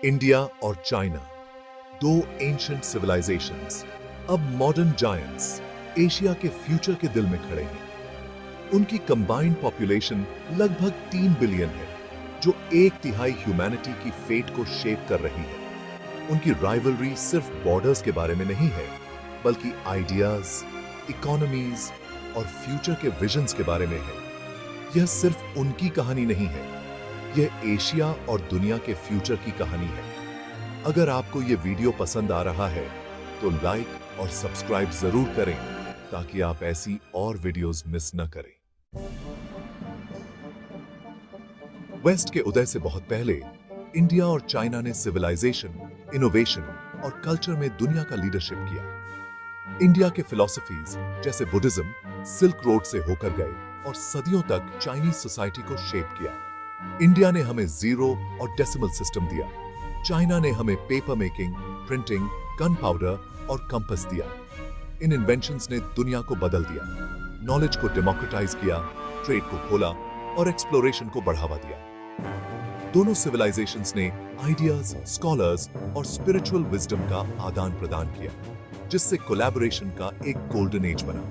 India और China, दो ancient civilisations, अब मॉडर्न जायंट्स एशिया के फ्यूचर के दिल में खड़े हैं। उनकी कंबाइंड पॉपुलेशन लगभग 3 बिलियन है, जो 1/3 ह्यूमैनिटी की फेट को शेप कर रही है। उनकी राइवलरी सिर्फ बॉर्डर्स के बारे में नहीं है, बल्कि आइडियाज, इकोनॉमीज और फ्यूचर के विजन्स के बारे में है। यह सिर्फ उनकी कहानी नहीं है, यह एशिया और दुनिया के फ्यूचर की कहानी है। अगर आपको यह वीडियो पसंद आ रहा है तो लाइक और सब्सक्राइब जरूर करें, ताकि आप ऐसी और वीडियोस मिस न करें। वेस्ट के उदय से बहुत पहले इंडिया और चाइना ने सिविलाइजेशन, इनोवेशन और कल्चर में दुनिया का लीडरशिप किया। इंडिया के फिलॉसफीज जैसे बुद्धिज्म सिल्क रोड से होकर गए और सदियों तक चाइनीज सोसाइटी को शेप किया। इंडिया ने हमें जीरो और डेसिमल सिस्टम दिया, चाइना ने हमें paper making, printing, gun powder और कंपास दिया। इन इन्वेंशंस ने दुनिया को बदल दिया, नॉलेज को डेमोक्रेटाइज किया, ट्रेड को खोला और एक्सप्लोरेशन को बढ़ावा दिया। दोनों सिविलाइजेशंस ने आइडियाज, स्कॉलर्स और स्पिरिचुअल विजडम का आदान प्रदान किया, जिससे कोलैबोरेशन का एक गोल्डन एज बना।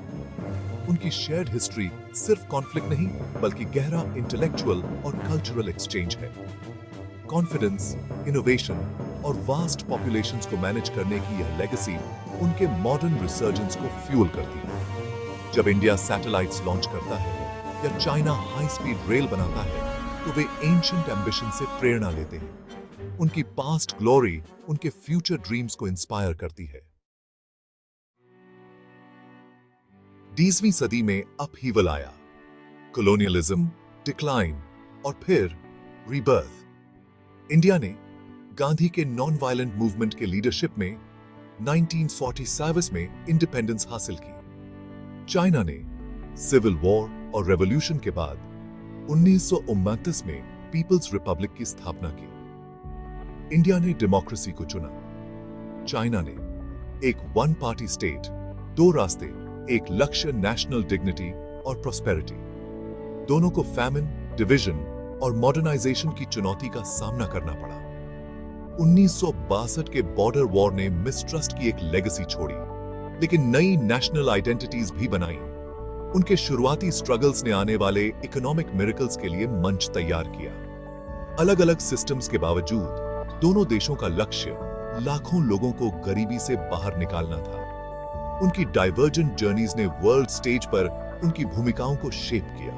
उनकी शेयर्ड हिस्ट्री सिर्फ कॉन्फ्लिक्ट नहीं, बल्कि गहरा इंटेलेक्चुअल और कल्चरल एक्सचेंज है। कॉन्फिडेंस, इनोवेशन और वास्ट पॉपुलेशंस को मैनेज करने की यह लेगेसी उनके मॉडर्न रिसर्जेंस को फ्यूल करती है। जब इंडिया सैटेलाइट्स लॉन्च करता है या चाइना हाई स्पीड रेल बनाता है, तो वे एंशिएंट एम्बिशन से प्रेरणा लेते हैं। उनकी पास्ट ग्लोरी उनके फ्यूचर ड्रीम्स को इंस्पायर करती है। 20वीं सदी में अपहीवल आया, कॉलोनियलिज्म, डिक्लाइन और फिर रीबर्थ। इंडिया ने गांधी के नॉन वायलेंट मूवमेंट के लीडरशिप में 1947 में इंडिपेंडेंस हासिल की। चाइना ने सिविल वॉर और रेवोल्यूशन के बाद 1929 में पीपल्स रिपब्लिक की स्थापना की। इंडिया ने डेमोक्रेसी को चुना, चाइना ने एक वन पार्टी स्टेट, दो रास्ते, एक लक्ष्य, नेशनल डिग्निटी और प्रॉस्पेरिटी। दोनों को फैमिन, डिवीजन और मॉडर्नाइजेशन की चुनौती का सामना करना पड़ा। 1962 के बॉर्डर वॉर ने मिसट्रस्ट की एक लेगेसी छोड़ी, लेकिन नई नेशनल आइडेंटिटीज भी बनाई। उनके शुरुआती स्ट्रगल्स ने आने वाले इकोनॉमिक मिरेकल्स के लिए मंच तैयार किया। अलग अलग सिस्टम्स के बावजूद दोनों देशों का लक्ष्य लाखों लोगों को गरीबी से बाहर निकालना था। उनकी डाइवर्जेंट जर्नीज ने वर्ल्ड स्टेज पर उनकी भूमिकाओं को शेप किया।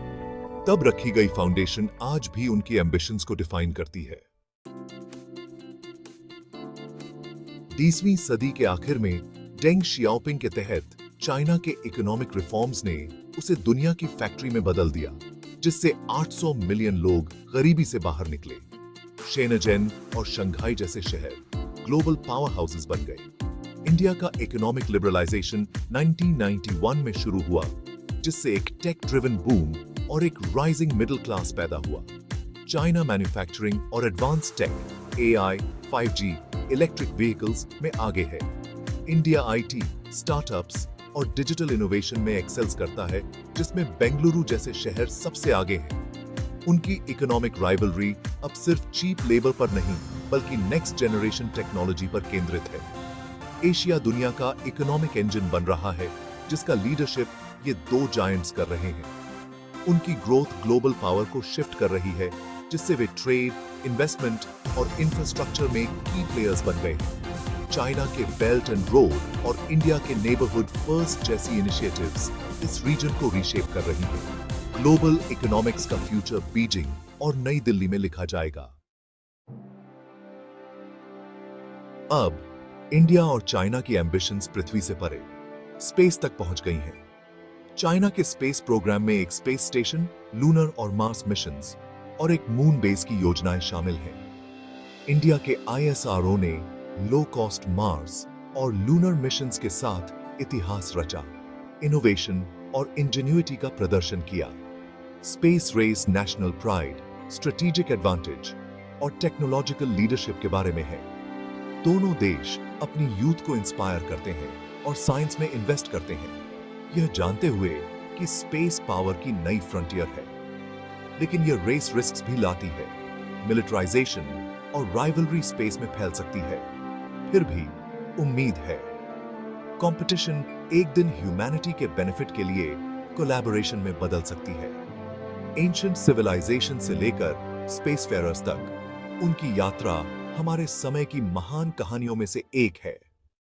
तब रखी गई फाउंडेशन आज भी उनकी एम्बिशंस को डिफाइन करती है। 20वीं सदी के आखिर में डेंग शियाओपिंग के तहत चाइना के इकोनॉमिक रिफॉर्म्स ने उसे दुनिया की फैक्ट्री में बदल दिया, जिससे 800 मिलियन लोग गरीबी से बाहर निकले। शेनज़ेन और शंघाई जैसे शहर ग्लोबल पावर हाउसेस बन गए। इंडिया का इकोनॉमिक लिबरलाइजेशन 1991 में शुरू हुआ, जिससे एक टेक ड्रिवन बूम और एक राइजिंग मिडिल क्लास पैदा हुआ। चाइना मैन्युफैक्चरिंग और advance tech, AI, 5G, electric vehicles में आगे है। इंडिया IT, स्टार्टअप्स और डिजिटल इनोवेशन में एक्सेल्स करता है, जिसमें बेंगलुरु जैसे शहर सबसे आगे हैं। उनकी इकोनॉमिक राइवलरी अब सिर्फ चीप लेबर पर नहीं, बल्कि नेक्स्ट जनरेशन टेक्नोलॉजी पर केंद्रित है। एशिया दुनिया का इकोनॉमिक इंजन बन रहा है, जिसका लीडरशिप ये दो जायंट्स कर रहे हैं। उनकी ग्रोथ ग्लोबल पावर को शिफ्ट कर रही है, जिससे वे ट्रेड, इन्वेस्टमेंट और इंफ्रास्ट्रक्चर में की प्लेयर्स बन गए हैं। चाइना के बेल्ट एंड रोड और इंडिया के नेबरहुड फर्स्ट जैसी इनिशिएटिव्स इस रीजन को रीशेप कर रही हैं। ग्लोबल इकोनॉमिक्स का फ्यूचर बीजिंग और नई दिल्ली में लिखा जाएगा। अब इंडिया और चाइना की एम्बिशंस पृथ्वी से परे स्पेस तक पहुंच गई हैं। चाइना के स्पेस प्रोग्राम में एक स्पेस स्टेशन, लूनर और मार्स मिशंस और एक मून बेस की योजनाएं शामिल हैं। इंडिया के ISRO ने लो कॉस्ट मार्स और लूनर मिशंस के साथ इतिहास रचा, इनोवेशन और इंजेन्युइटी का प्रदर्शन किया। Space race national pride, strategic advantage और टेक्नोलॉजिकल लीडरशिप के बारे में है। दोनों देश अपनी यूथ को इंस्पायर करते हैं और साइंस में इन्वेस्ट करते हैं, यह जानते हुए कि स्पेस पावर की नई फ्रंटियर है। लेकिन यह रेस रिस्क्स भी लाती है। मिलिटराइजेशन, और राइवलरी स्पेस में फैल सकती है, फिर भी उम्मीद है। कंपटीशन एक दिन ह्यूमैनिटी के बेनिफिट के लिए कोलैबोरेशन में बदल सकती है। एंशिएंट सिविलाइजेशन से लेकर स्पेसफेयरर्स तक उनकी यात्रा हमारे समय की महान कहानियों में से एक है।